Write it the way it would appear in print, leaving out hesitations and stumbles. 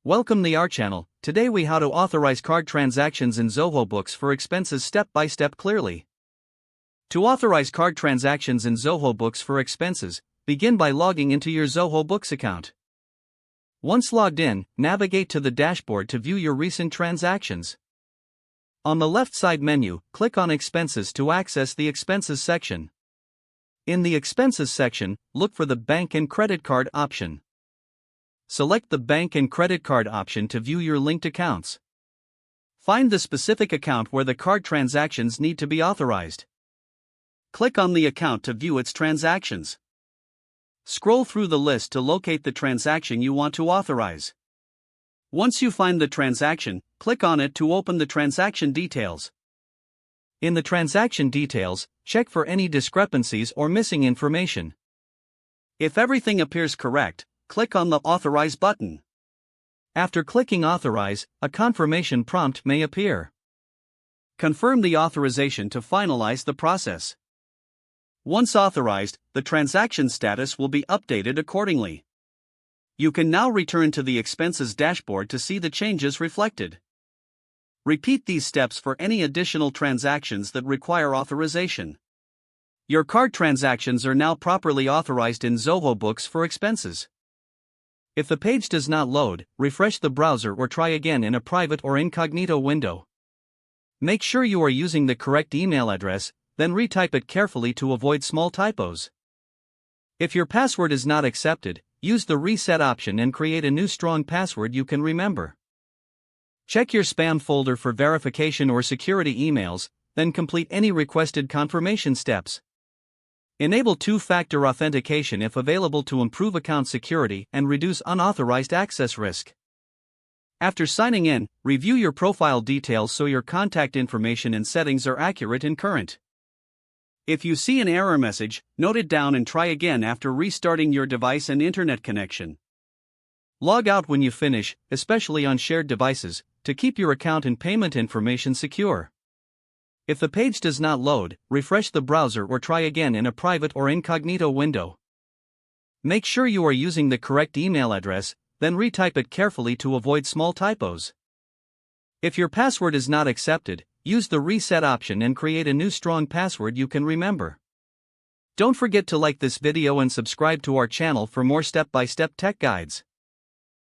Welcome to our channel. Today we how to authorize card transactions in Zoho Books for expenses step by step clearly. To authorize card transactions in Zoho Books for expenses, begin by logging into your Zoho Books account. Once logged in, navigate to the dashboard to view your recent transactions. On the left side menu, click on Expenses to access the Expenses section. In the Expenses section, look for the Bank and Credit Card option. Select the Bank and Credit Card option to view your linked accounts. Find the specific account where the card transactions need to be authorized. Click on the account to view its transactions. Scroll through the list to locate the transaction you want to authorize. Once you find the transaction, click on it to open the transaction details. In the transaction details, check for any discrepancies or missing information. If everything appears correct, click on the Authorize button. After clicking Authorize, a confirmation prompt may appear. Confirm the authorization to finalize the process. Once authorized, the transaction status will be updated accordingly. You can now return to the Expenses dashboard to see the changes reflected. Repeat these steps for any additional transactions that require authorization. Your card transactions are now properly authorized in Zoho Books for expenses. If the page does not load, refresh the browser or try again in a private or incognito window. Make sure you are using the correct email address, then retype it carefully to avoid small typos. If your password is not accepted, use the reset option and create a new strong password you can remember. Check your spam folder for verification or security emails, then complete any requested confirmation steps. Enable two-factor authentication if available to improve account security and reduce unauthorized access risk. After signing in, review your profile details so your contact information and settings are accurate and current. If you see an error message, note it down and try again after restarting your device and internet connection. Log out when you finish, especially on shared devices, to keep your account and payment information secure. If the page does not load, refresh the browser or try again in a private or incognito window. Make sure you are using the correct email address, then retype it carefully to avoid small typos. If your password is not accepted, use the reset option and create a new strong password you can remember. Don't forget to like this video and subscribe to our channel for more step-by-step tech guides.